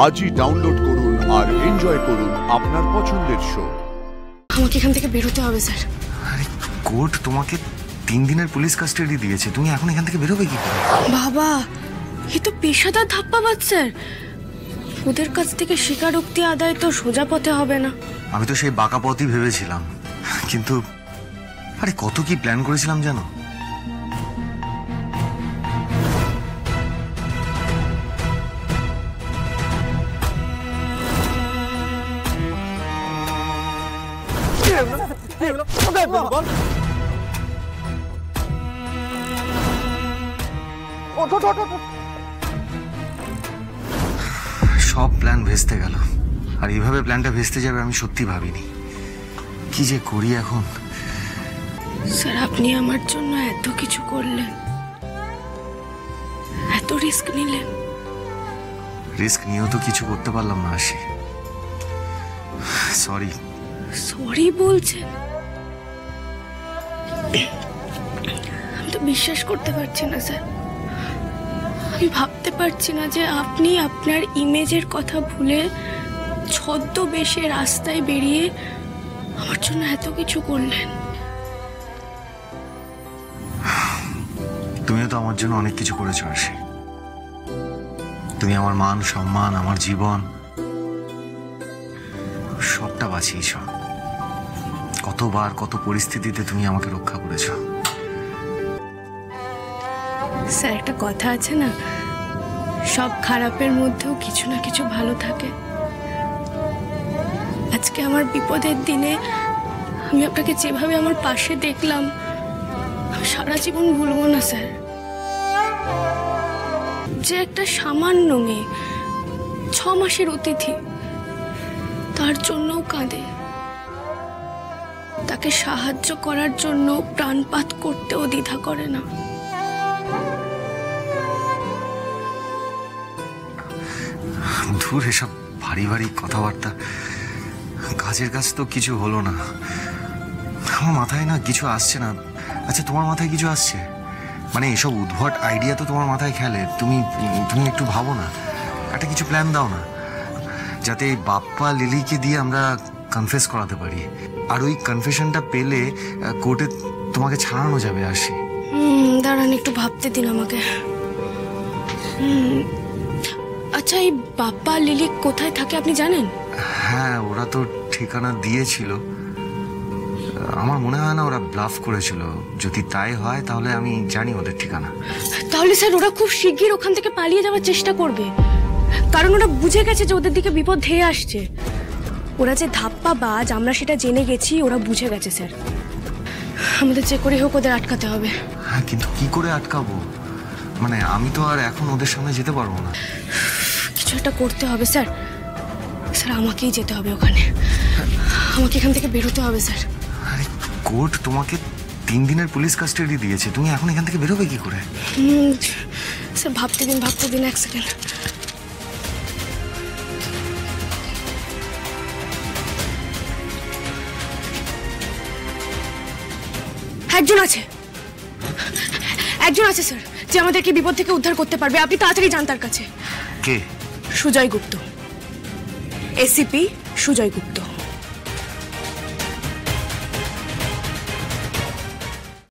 আজই ডাউনলোড করুন আর এনজয় করুন আপনার পছন্দের শো। আমাকে এখান থেকে বেরোতে হবে স্যার। আরে কোর্ট তোমাকে 3 দিনের পুলিশ কাস্টাডি দিয়েছে, তুমি এখন এখান থেকে বেরোবে কি করে? বাবা, এ তো পেশাদার ধাপ্পাবাজ স্যার। ওদের কাছ থেকে স্বীকারোক্তি আদায় তো সোজা পথে হবে না। আমি তো সেই বাঁকা পথই ভেবেছিলাম, কিন্তু আরে কত কি প্ল্যান করেছিলাম জানো? সব প্ল্যান ভেস্তে গেল, আর এইভাবে প্ল্যানটা ভেস্তে যাবে আমি সত্যি ভাবিনি। কি যে করি এখন? স্যার, আপনি আমার জন্য এত কিছু করলেন, এত রিস্ক নিলেন। রিস্ক নিয়েও তো কিছু করতে পারলাম না আশি। সরি। সরি বলছেন? আমি তো বিশ্বাস করতে পারছি না স্যার। আমি ভাবতে পারছি না যে আপনি আপনার ইমেজের কথা ভুলে ছদ্মবেশে রাস্তায় বেরিয়ে আমার জন্য এত কিছু করলেন। তুমিও তো আমার জন্য অনেক কিছু করেছো আশি। তুমি আমার মান সম্মান, আমার জীবন সবটা বাঁচিয়েছ। কতবার কত পরিস্থিতিতে তুমি আমাকে রক্ষা করেছো। স্যার, একটা কথা আছে না, সব খারাপের মধ্যেও কিছু না কিছু ভালো থাকে। আজকে আমার বিপদের দিনে আমি আপনাকে যেভাবে আমার পাশে দেখলাম, আমি সারা জীবন ভুলবো না স্যার। যে একটা সামান্য মেয়ে, 6 মাসের অতিথি, তার জন্যও কাঁদে, তাকে সাহায্য করার জন্য প্রাণপাত করতেও দ্বিধা করে না। দূর এসব ভারী ভারী কথাবার্তা। কাজের কাজ তো কিছু হলো না। আমার মাথায় না কিছু আসছে না। আচ্ছা, তোমার মাথায় কিছু আসছে? মানে এসব উদ্ভট আইডিয়া তো তোমার মাথায় খেলে। তুমি একটু ভাবো না, একটা কিছু প্ল্যান দাও না, যাতে বাপ্পা লিলিকে দিয়ে আমরা কনফেস করাতে পারি। আর ওই কনফেশনটা পেলে কোর্টে তোমাকে ছাড়ানো যাবে আশি। দাঁড়ান, একটু ভাবতে দিন আমাকে। আচ্ছা, এই বাপ্পা লিলি কোথায় থাকে আপনি জানেন? হ্যাঁ, ওরা তো ঠিকানা দিয়েছিল। আমার মনে হয় না ওরা ব্লাফ করেছিল। যদি তাই হয় তাহলে আমি জানি ওদের ঠিকানা। তাহলে স্যার, ওরা খুব শিগগির ওখান থেকে পালিয়ে যাওয়ার চেষ্টা করবে, কারণ ওরা বুঝে গেছে যে ওদের দিকে বিপদ ধেয়ে আসছে। ওরা যে ধাপ্পাবাজ আমরা সেটা জেনে গেছি, ওরা বুঝে গেছে স্যার। আমাদের যে করে হোক ওদের আটকাতে হবে। হ্যাঁ, কিন্তু কি করে আটকাবো? মানে আমি তো আর এখন ওদের সামনে যেতে পারবো না। কিছু একটা করতে হবে স্যার। স্যার, আমাকেই যেতে হবে ওখানে। আমাকে এখান থেকে বেরোতে হবে স্যার। আরে কোর্ট তোমাকে 3 দিনের পুলিশ কাস্টাডি দিয়েছে, তুমি এখন এখান থেকে বেরোবে কি করে? স্যার, ভাবতে দিন 1 সেকেন্ড। একজন আছে স্যার, যে আমাদেরকে বিপদ থেকে উদ্ধার করতে পারবে। আপনি তাড়াতাড়ি যান তার কাছে। কে? সুজয় গুপ্ত, এসিপি সুজয় গুপ্ত।